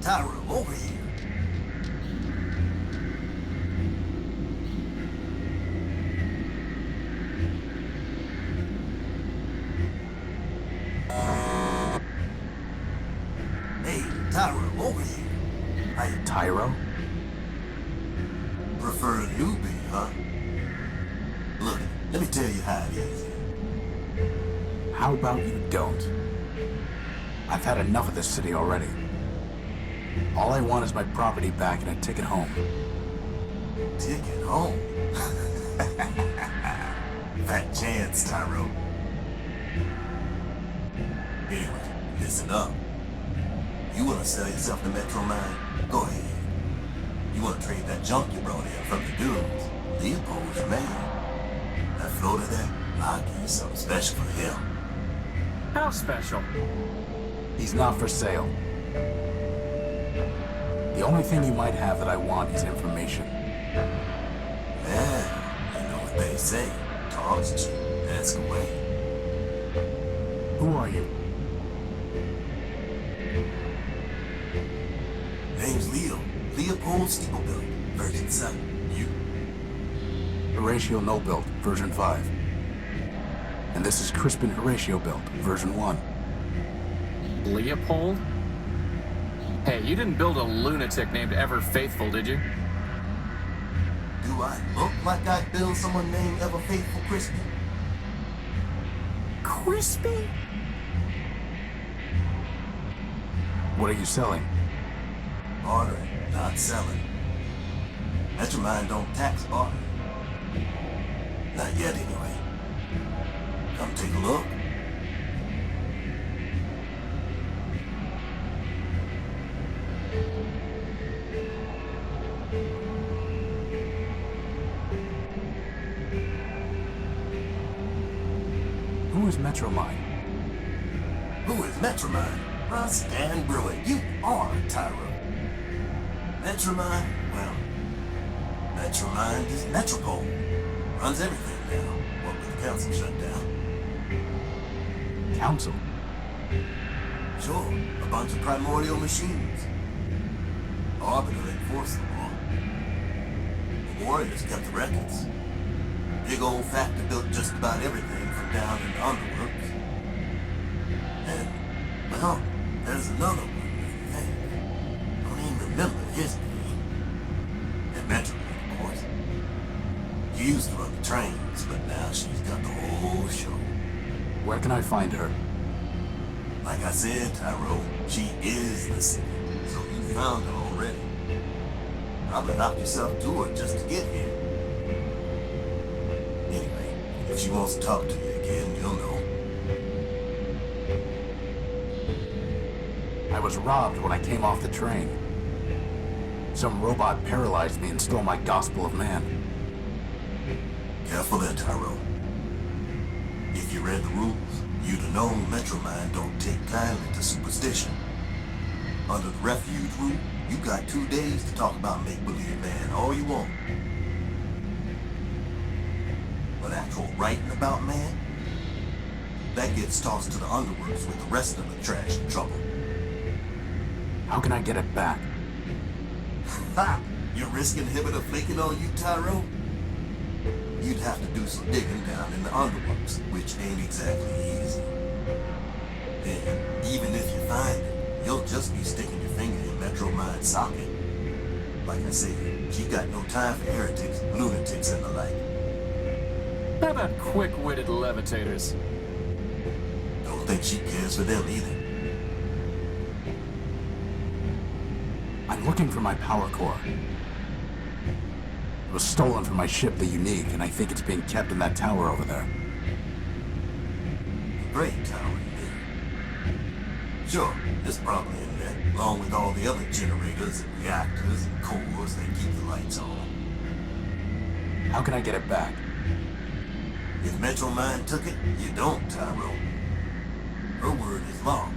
Tyro, over here. Hey, Tyro, over here. Tyro? Prefer a newbie, huh? Look, let me tell you how it is. How about you don't? I've had enough of this city already. All I want is my property back and a ticket home. Ticket home? Fat chance, Tyro. Anyway, listen up. You want to sell yourself to Metro Mine? Go ahead. You want to trade that junk you brought in from the dunes? Leopold's your man. That floater there, I'll give you something special for him. How special? He's not for sale. The only thing you might have that I want is information. Man, you know what they say. Talk's cheap. Ask away. Who are you? Name's Leo. Leopold Nullbuilt, version 7. You? Horatio Nullbuilt, version 5. And this is Crispin Horatio Built, version 1. Leopold? Hey, you didn't build a lunatic named Ever Faithful, did you? Do I look like I build someone named Ever Faithful, Crispin? Crispin? What are you selling? Bartering, not selling. Metromine don't tax bartering. Not yet, anyway. Come take a look. Who is Metromine? Who is Metromine? Rust and Brewing. You are Tyro. Metromine? Well, Metromine is Metropol. Runs everything now. What with the council shut down. Council? Sure, a bunch of primordial machines. Arbiter enforced the law. The warriors kept the records. Big old factory built just about everything from down in the underworks. And, well, there's another one, I think. Don't even remember his name. And Metropol, of course. She used to run the trains, but now she's got the whole show. Where can I find her? Like I said, Tyro, she is the city, so you found her already. Probably knocked yourself to her just to get here. Anyway, if she wants to talk to you again, you'll know. I was robbed when I came off the train. Some robot paralyzed me and stole my Gospel of Man. Careful there, Tyro. If you read the rules, you'd have known Metromine don't take kindly to superstition. Under the refuge rule, you got 2 days to talk about make-believe man all you want. But actual writing about man, that gets tossed to the underworks with the rest of the trash and trouble. How can I get it back? Ha! Your risk inhibitor flaking on you, Tyro? You'd have to do some digging down in the underworks, which ain't exactly easy. And even if you find it, you'll just be sticking your finger in Metromine's socket. Like I said, she got no time for heretics, lunatics, and the like. How about quick-witted levitators? Don't think she cares for them either. I'm looking for my power core. It was stolen from my ship, the Unique, and I think it's being kept in that tower over there. Great tower in there. Sure, it's probably in there, along with all the other generators and reactors and cores that keep the lights on. How can I get it back? If Metromine took it, you don't, Tyro. Her word is law.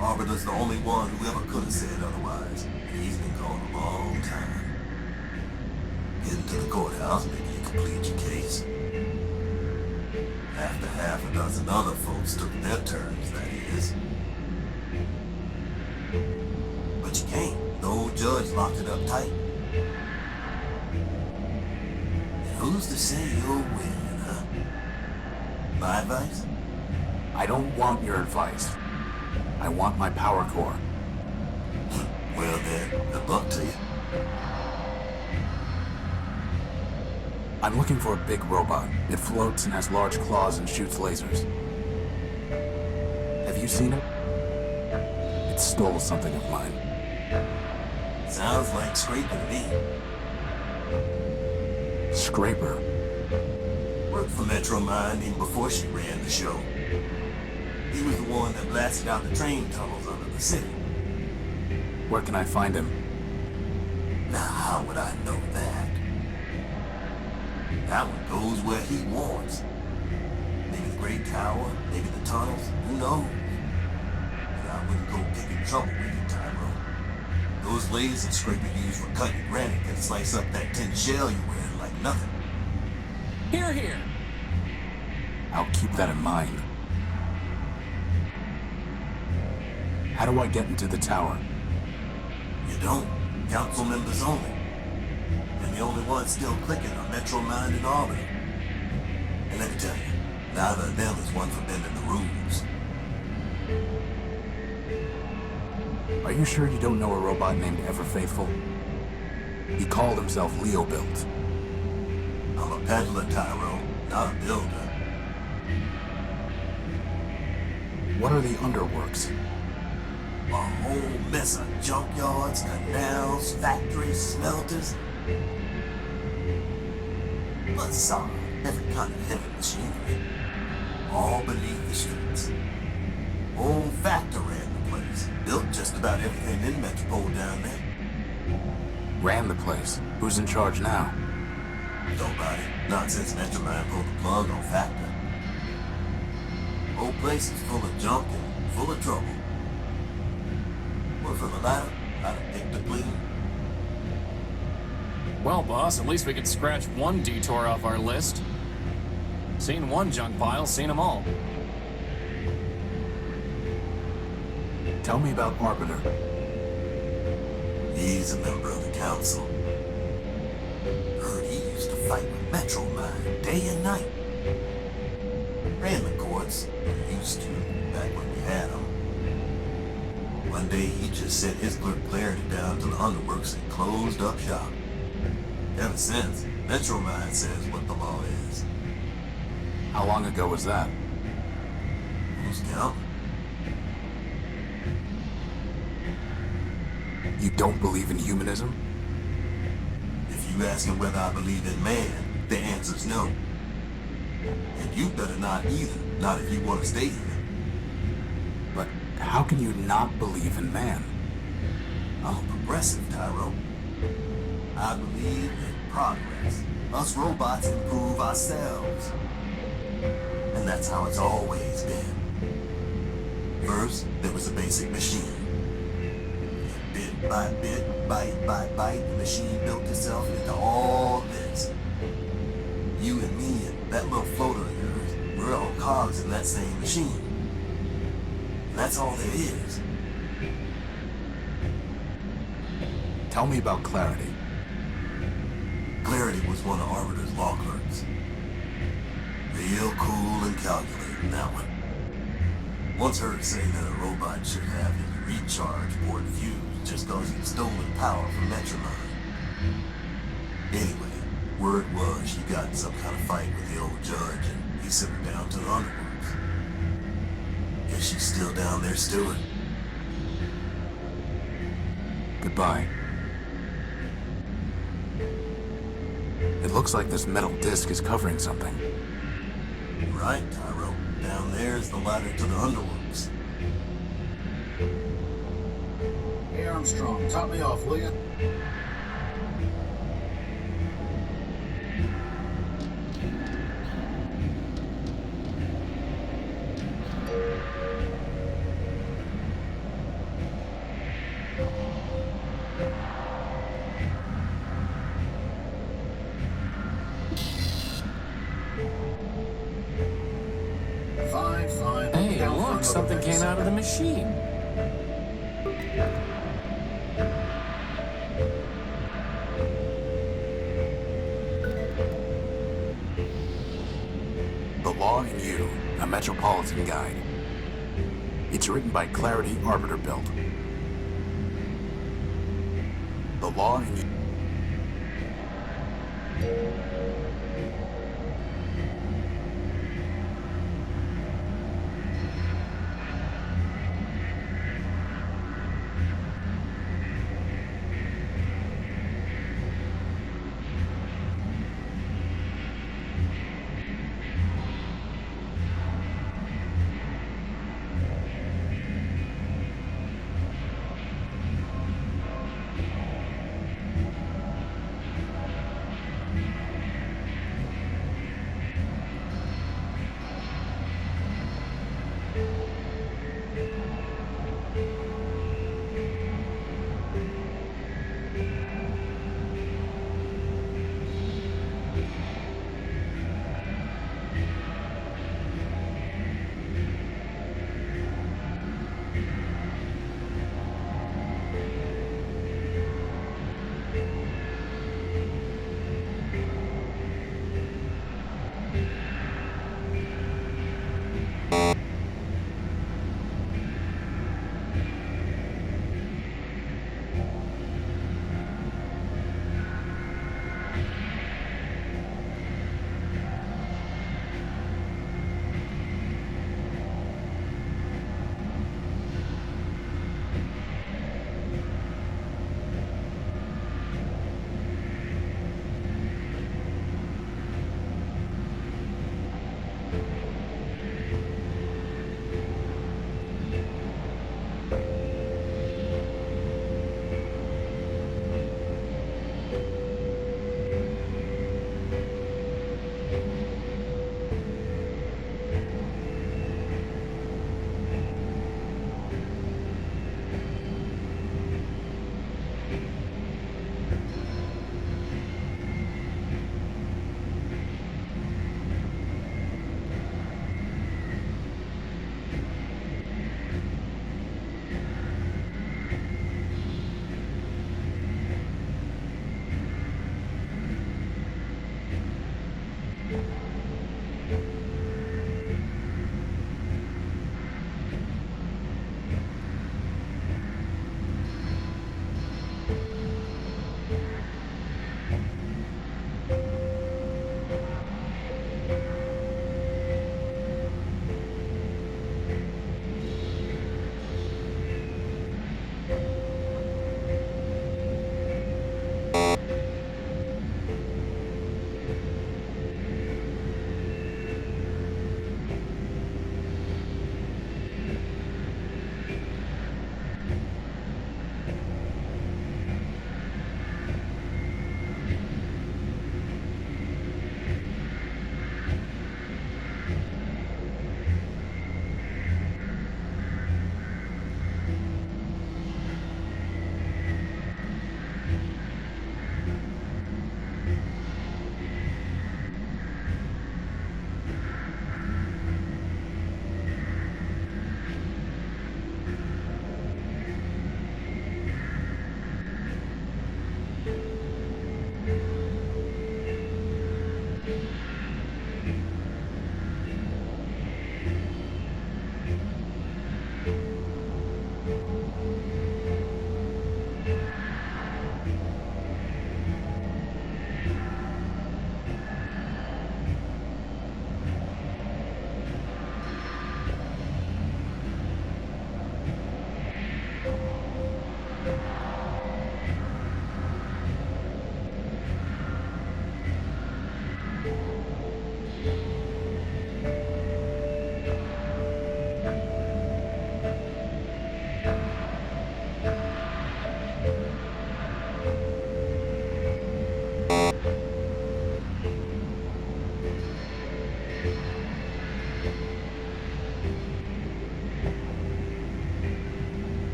Arbiter's the only one who ever could have said otherwise, and he's been gone a long time. Getting to the courthouse, maybe you complete your case. After half a dozen other folks took their turns, that is. But you can't. The old judge locked it up tight. And who's to say you'll win, huh? My advice? I don't want your advice. I want my power core. Well then, good luck to you. I'm looking for a big robot. It floats and has large claws and shoots lasers. Have you seen it? It stole something of mine. Sounds like Scraper to me. Scraper? Worked for Metromine even before she ran the show. He was the one that blasted out the train tunnels under the city. Where can I find him? Now, how would I know that? That one goes where he wants. Maybe the Great Tower, maybe the tunnels, who knows? But I wouldn't go picking trouble with you, Tyro. Those lasers Scraper used for cutting granite can slice up that tin shell you wear like nothing. Here, here. I'll keep that in mind. How do I get into the tower? You don't. Council members only. And the only ones still clicking are Metromine and Arbiter. And let me tell you, neither of them is one for bending the rules. Are you sure you don't know a robot named Ever Faithful? He called himself Nullbuilt. I'm a peddler, Tyro, not a builder. What are the underworks? A whole mess of junkyards, canals, factories, smelters. Bizarre, every kind of heavy machinery. All beneath the streets. Old factor ran the place. Built just about everything in Metropol down there. Ran the place. Who's in charge now? Nobody. Not since Metromine pulled the plug on Factor. Whole place is full of junk and full of trouble. What for the latter? I'd have picked a clean. Well, boss, at least we could scratch one detour off our list. Seen one junk pile, seen them all. Tell me about Arbiter. He's a member of the council. Heard he used to fight with Metromine day and night. Ran the courts, or used to, back when we had him. One day he just sent his clerk Clarity down to the underworks and closed up shop. Ever since, Metromine says what the law is. How long ago was that? Who's counting? You don't believe in humanism? If you asking whether I believe in man, the answer's no. And you better not either, not if you want to stay here. But how can you not believe in man? I'm a progressive, Tyro. I believe in progress. Us robots improve ourselves. And that's how it's always been. First, there was a basic machine. Bit by bit, bite by bite, the machine built itself into all this. You and me and that little floater of yours, we're all cogs in that same machine. And that's all there is. Tell me about Clarity. Clarity was one of Arbiter's law clerks. Real cool and calculating, that one. Once heard say that a robot should have his recharge port fused just cause he'd stolen power from Metromine. Anyway, word was she got in some kind of fight with the old judge and he sent her down to the underworks. Guess she's still down there stewing. Goodbye. It looks like this metal disc is covering something. Right, Tyro. Down there is the ladder to the underworks. Hey Armstrong, top me off, will you? Fine. Hey, look, something came out of the machine. The Law and You, a Metropolitan Guide. It's written by Clarity Arbiter Built. The Law and You.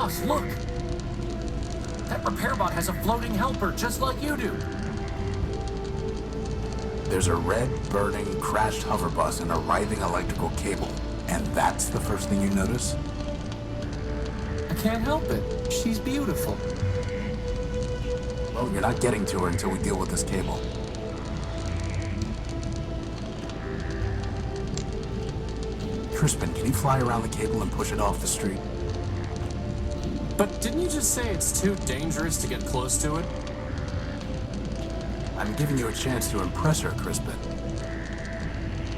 Boss, look! That repair bot has a floating helper, just like you do. There's a red, burning, crashed hover bus and a writhing electrical cable. And that's the first thing you notice? I can't help it. She's beautiful. Well, you're not getting to her until we deal with this cable. Crispin, can you fly around the cable and push it off the street? But didn't you just say it's too dangerous to get close to it? I'm giving you a chance to impress her, Crispin.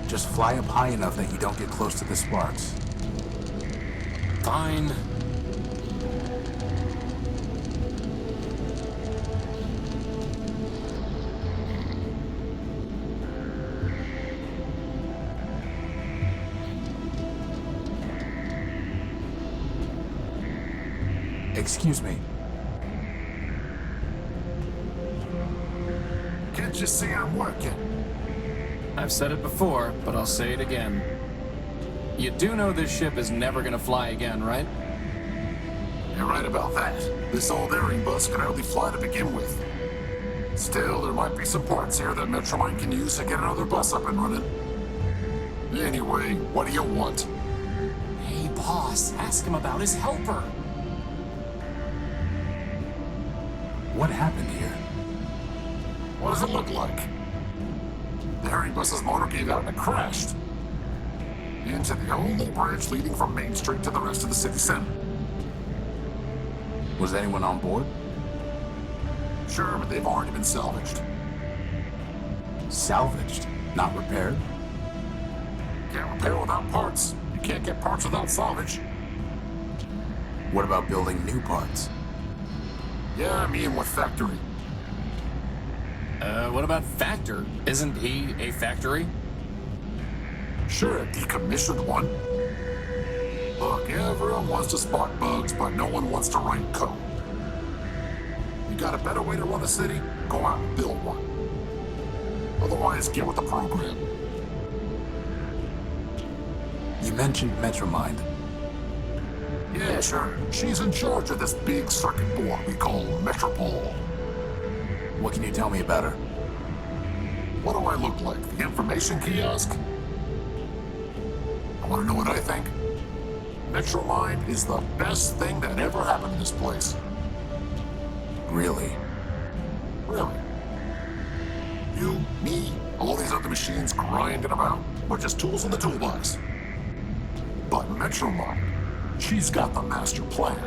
Just fly up high enough that you don't get close to the sparks. Fine. Excuse me. Can't you see I'm working? I've said it before, but I'll say it again. You do know this ship is never gonna fly again, right? You're right about that. This old airing bus can hardly fly to begin with. Still, there might be some parts here that Metropol can use to get another bus up and running. Anyway, what do you want? Hey, boss, ask him about his helper. What happened here? What does it look like? The airing bus's motor gave out and it crashed. Into the only bridge leading from Main Street to the rest of the city center. Was anyone on board? Sure, but they've already been salvaged. Salvaged, not repaired? Can't repair without parts. You can't get parts without salvage. What about building new parts? Yeah, me and what factory? What about Factor? Isn't he a factory? Sure, a decommissioned one. Look, everyone wants to spot bugs, but no one wants to write code. You got a better way to run a city? Go out and build one. Otherwise, get with the program. You mentioned Metromind. Yeah, sure. She's in charge of this big circuit board we call Metropol. What can you tell me about her? What do I look like? The information kiosk? I want to know what I think. Metromind is the best thing that ever happened in this place. Really? Really? You, me, all these other machines grinding about, we're just tools in the toolbox. But Metromind, she's got the master plan.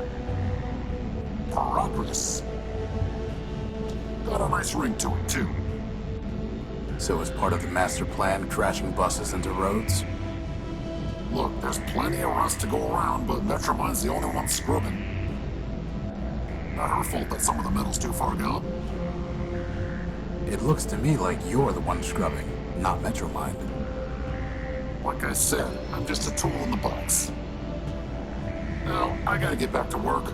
Progress. Got a nice ring to it, too. So as part of the master plan, crashing buses into roads? Look, there's plenty of rust to go around, but Metromind's the only one scrubbing. Not her fault that some of the metal's too far gone. It looks to me like you're the one scrubbing, not Metromind. Like I said, I'm just a tool in the box. Now, I gotta get back to work.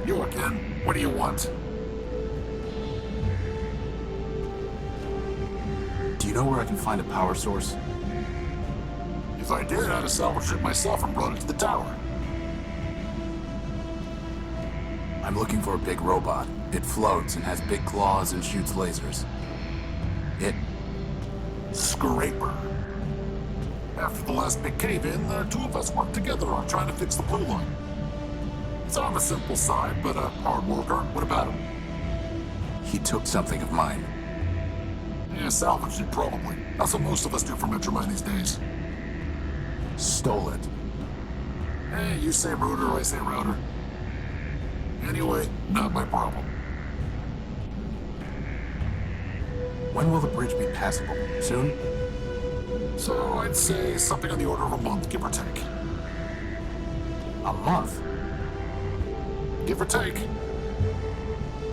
You again. What do you want? Do you know where I can find a power source? If I did, I'd have salvaged it myself and brought it to the tower. I'm looking for a big robot. It floats and has big claws and shoots lasers. Scraper. After the last big cave-in, the two of us worked together on trying to fix the pool line. He's on the simple side, but a hard worker. What about him? He took something of mine. Yeah, salvaged it, probably. That's what most of us do for Metromind these days. Stole it. Hey, you say router, I say router. Anyway, not my problem. When will the bridge be passable? Soon? So I'd say something on the order of a month, give or take. A month? Give or take.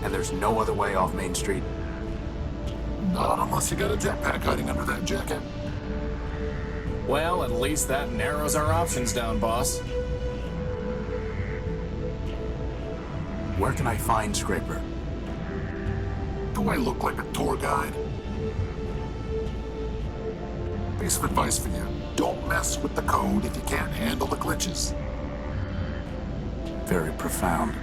And there's no other way off Main Street? Not unless you got a jetpack hiding under that jacket. Well, at least that narrows our options down, boss. Where can I find Scraper? Do I look like a tour guide? Piece of advice for you. Don't mess with the code if you can't handle the glitches. Very profound.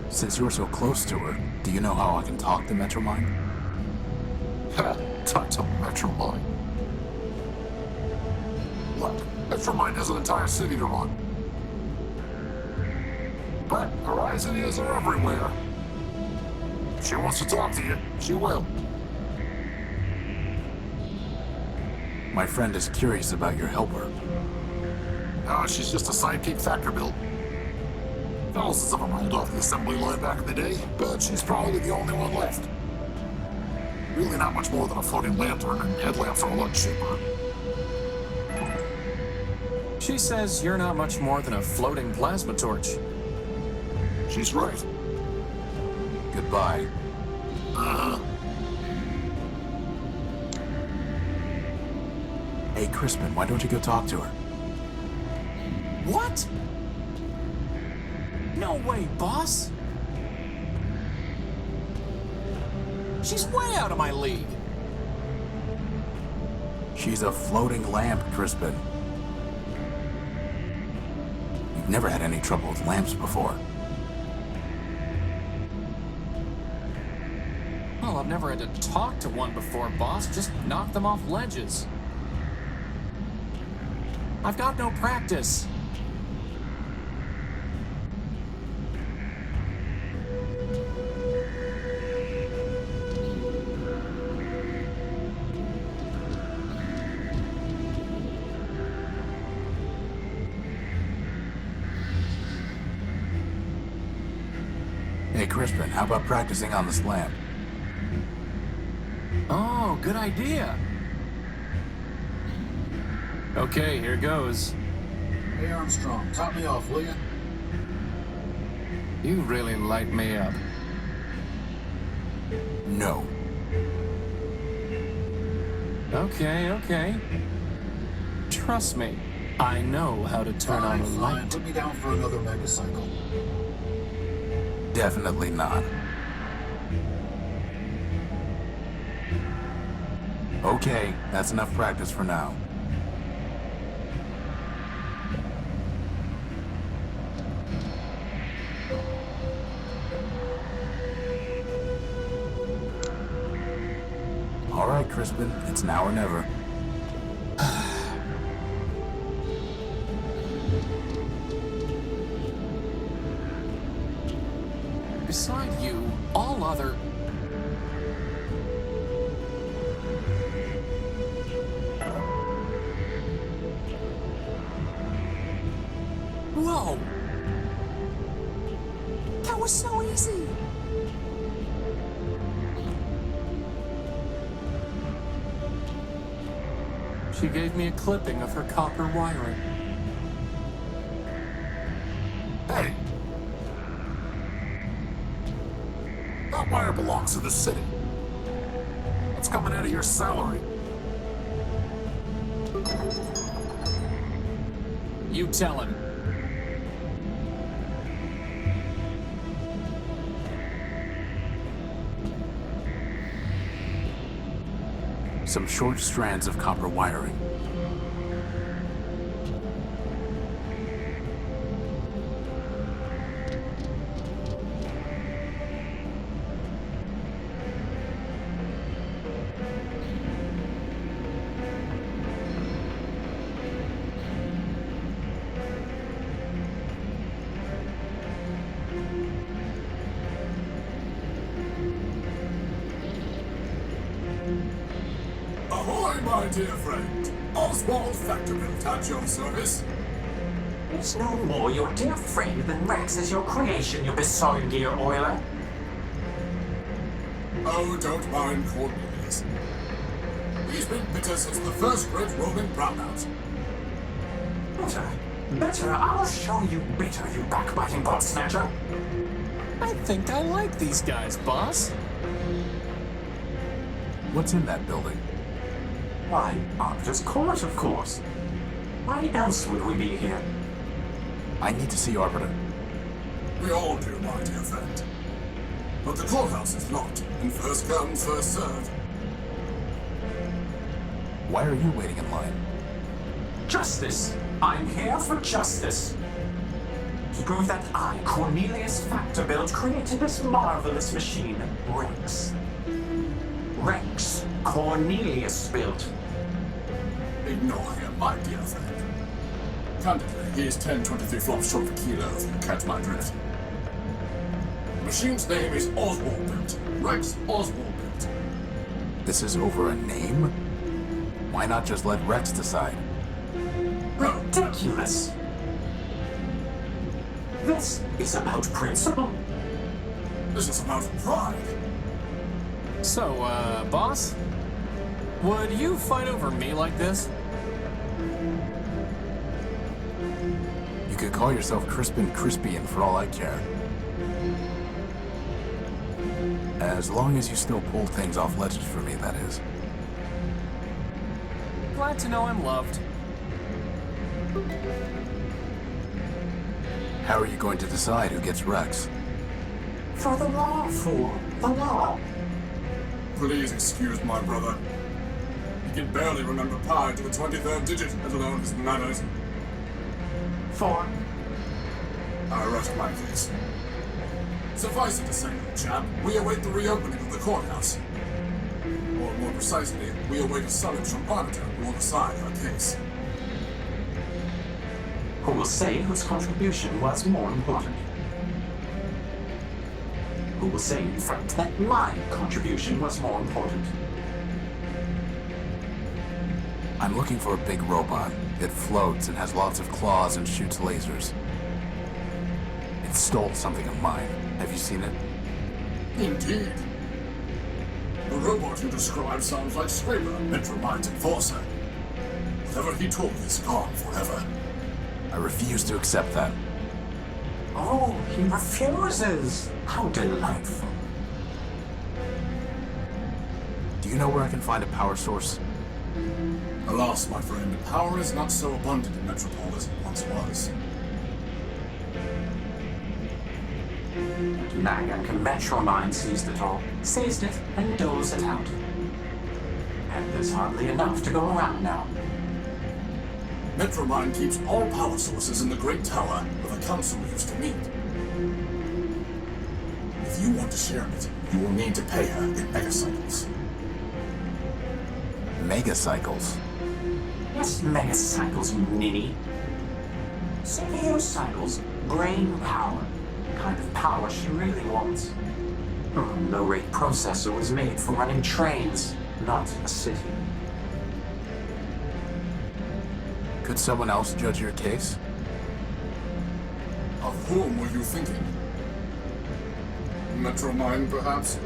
Since you're so close to her, do you know how I can talk to Metromine? Ha! Talk to Metropol. Look, Metromine has an entire city to run. But Horizon ears are everywhere. If she wants to talk to you, she will. My friend is curious about your helper. She's just a sidekick factor build. Thousands of them rolled off the assembly line back in the day, but she's probably the only one left. Really not much more than a floating lantern, and headlamps are a lot cheaper. She says you're not much more than a floating plasma torch. She's right. Goodbye. Hey, Crispin, why don't you go talk to her? What? No way, boss! She's way out of my league! She's a floating lamp, Crispin. You've never had any trouble with lamps before. Well, I've never had to talk to one before, boss. Just knock them off ledges. I've got no practice. Hey, Crispin, how about practicing on this lamp? Oh, good idea. Okay, here goes. Hey, Armstrong, top me off, will ya? You really light me up. No. Okay. Trust me, I know how to turn on a Fine, light. put me down for another megacycle. Definitely not. Okay, that's enough practice for now. All right, Crispin, it's now or never. Beside you, all other... Whoa! That was so easy! She gave me a clipping of her copper wiring. Hey! That wire belongs to the city. It's coming out of your salary. You tell him. Some short strands of copper wiring. Ahoy, my dear friend. Oswald Factorbuilt at your service. It's no more your dear friend than Rex is your creation, you besotted gear oiler. Oh, don't mind Cornelius. He's been bitter since the first great Roman brownout. Better, I'll show you bitter, you backbiting bot snatcher. I think I like these guys, boss. What's in that building? Why, Arbiter's Court, of course. Why else would we be here? I need to see Arbiter. We all do, my dear friend. But the courthouse is locked, and first come, first served. Why are you waiting in line? Justice. I'm here for justice. To prove that I, Cornelius Factorbuilt, created this marvelous machine, Rex. Rex Cornelius built. Ignore him, my dear friend. Candidly, he is 10-23 flops short of a kilo, if you catch my drift. The machine's name is Oswald Built. Rex Oswald Built. This is over a name? Why not just let Rex decide? Ridiculous. This is about principle. This is about pride. So, boss? Would you fight over me like this? You could call yourself Crispin Crispian for all I care. As long as you still pull things off ledges for me, that is. Glad to know I'm loved. How are you going to decide who gets Rex? For the law, fool. The law. Please excuse my brother. He can barely remember pi to the 23rd digit, let alone his manners. For I rest my case. Suffice it to say, chap, we await the reopening of the courthouse. Or more precisely, we await a summons from Arbiter who will decide our case. who will say whose contribution was more important? Who will say, in fact, that my contribution was more important? I'm looking for a big robot. It floats and has lots of claws and shoots lasers. It stole something of mine. Have you seen it? Indeed. The robot you described sounds like Scraper, Metromind's enforcer. Whatever he took is gone forever. I refuse to accept that. Oh, he refuses. How delightful. Do you know where I can find a power source? Alas, my friend, power is not so abundant in Metropol as it once was. Nagank Metromind seized it all, seized it, and doles it out. And there's hardly enough to go around now. Metromind keeps all power sources in the Great Tower where the Council used to meet. If you want to share it, you will need to pay her in megacycles. Megacycles? Yes, megacycles, you ninny. CPU cycles, brain power. The kind of power she really wants. A low-rate processor was made for running trains, not a city. Could someone else judge your case? Of whom were you thinking? Metromind, perhaps?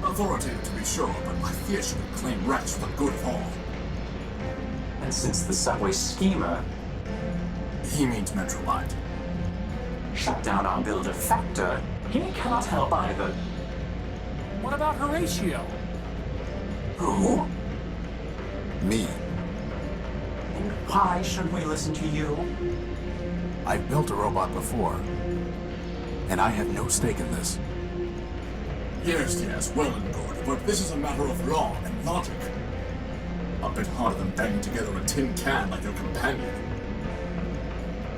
Authoritative to be sure, but I fear she would claim Rex for the good of all. And since the subway schemer He means Metromind. shut down our builder Factor, he cannot help either. What about Horatio? Who? Me. And why should we listen to you? I've built a robot before, and I have no stake in this. Yes, well and good, but this is a matter of law and logic. A bit harder than banging together a tin can like your companion.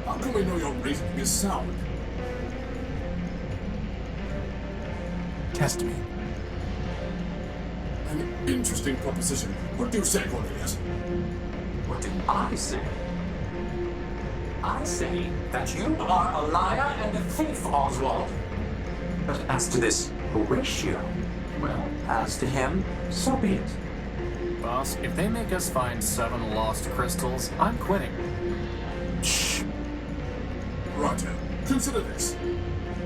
How can we know your reasoning is sound? Test me. An interesting proposition. What do you say, Cornelius? What did I say? I say that you are a liar and a thief, Oswald. But as to this Horatio, well, as to him, so be it. Boss, if they make us find 7 lost crystals, I'm quitting. Shh. Roger. Consider this.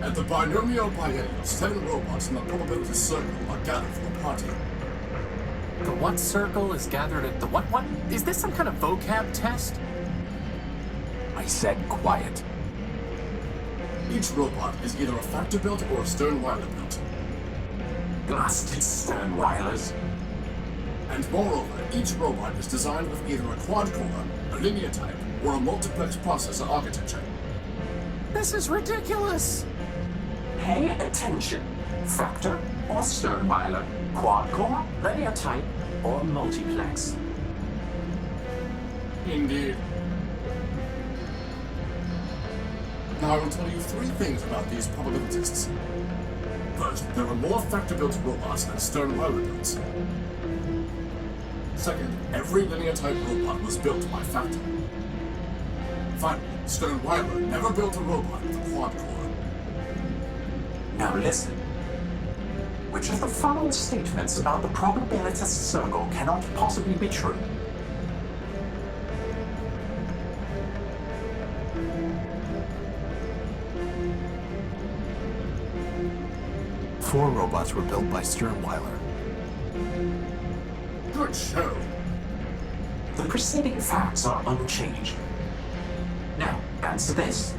At the binomial biennial, 7 robots in the probability circle are gathered for the party. The what circle is gathered at the what? Is this some kind of vocab test? I said quiet. Each robot is either a Factor built or a Sternweiler built. Blasted Sternweilers. And moreover, each robot is designed with either a quad-core, a linear type, or a multiplex processor architecture. This is ridiculous! Pay attention. Factor or Sternweiler, quad core, linear type, or multiplex. Indeed. Now I will tell you 3 things about these probabilitists. First, there are more factor-built robots than Stern-Weiler builds. Second, every linear-type robot was built by factor. Finally, Stern-Weiler never built a robot with a quad core. Now listen. Which of the following statements about the probabilitist circle cannot possibly be true? Four robots were built by Sternweiler. Good show. The preceding facts are unchanged. Now, answer this.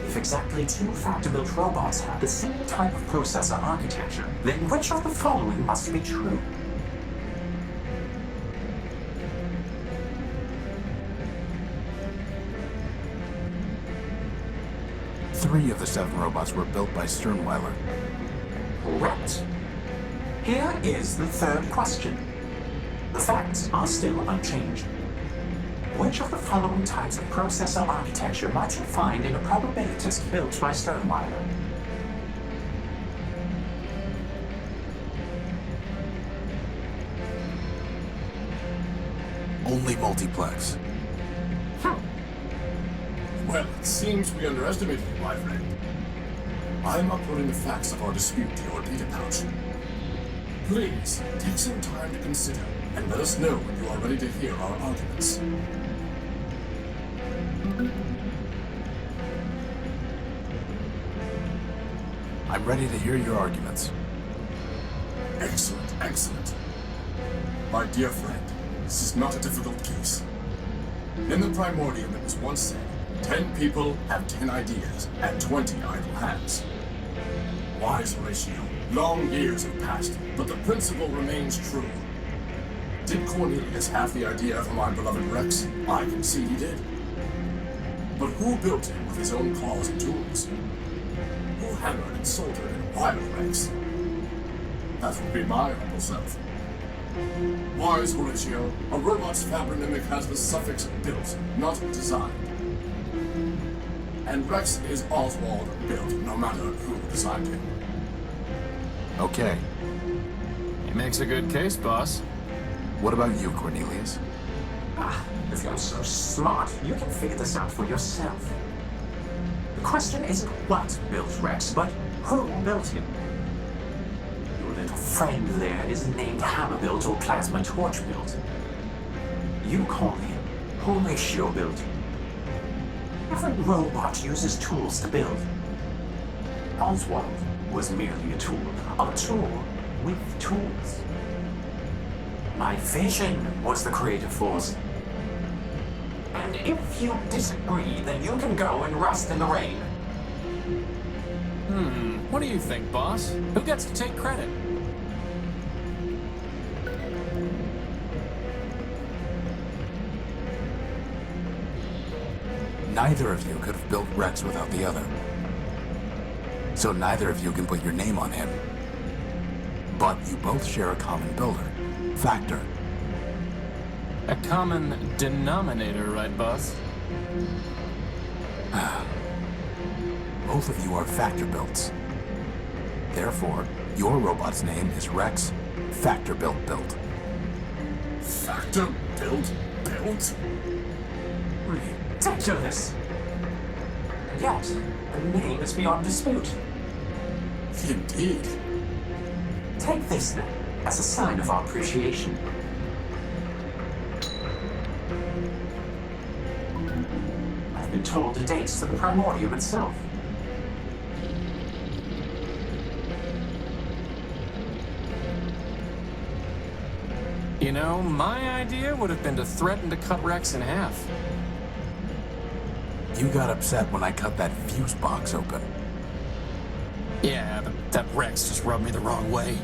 If exactly 2 factor-built robots have the same type of processor architecture, then which of the following must be true? Three of the 7 robots were built by Sternweiler. Correct. Here is the third question. The facts are still unchanged. Which of the following types of processor architecture might you find in a probabilitist built by Sternweiler? Only multiplex. Well, it seems we underestimated you, my friend. I'm uploading the facts of our dispute to your data pouch. Please, take some time to consider, and let us know when you are ready to hear our arguments. I'm ready to hear your arguments. Excellent, excellent. My dear friend, this is not a difficult case. In the Primordium, it was once said, 10 people have 10 ideas and 20 idle hands. Wise Horatio, long years have passed, but the principle remains true. Did Cornelius have the idea for my beloved Rex? I concede he did. But who built him with his own claws and tools? Who hammered and soldered and wired Rex? That would be my humble self. Wise Horatio, a robot's fabronymic has the suffix built, not designed. And Rex is Oswald built, no matter who designed him. Okay. He makes a good case, boss. What about you, Cornelius? If you're so smart, you can figure this out for yourself. The question isn't what built Rex, but who built him. Your little friend there is named Hammer-built or Plasma Torch-built. You call him Horatio-built. Every robot uses tools to build. Oswald was merely a tool with tools. My vision was the creative force. And if you disagree, then you can go and rust in the rain. What do you think, boss? Who gets to take credit? Neither of you could have built Rex without the other. So neither of you can put your name on him. But you both share a common builder, Factor. A common denominator, right, boss? Both of you are Factor builds. Therefore, your robot's name is Rex Factor Built. Factor built? Ridiculous! And yet, the name is beyond dispute. Indeed. Take this, then, as a sign of our appreciation. I've been told the dates to the Primordium itself. You know, my idea would have been to threaten to cut Rex in half. You got upset when I cut that fuse box open. Yeah, but that Rex just rubbed me the wrong way.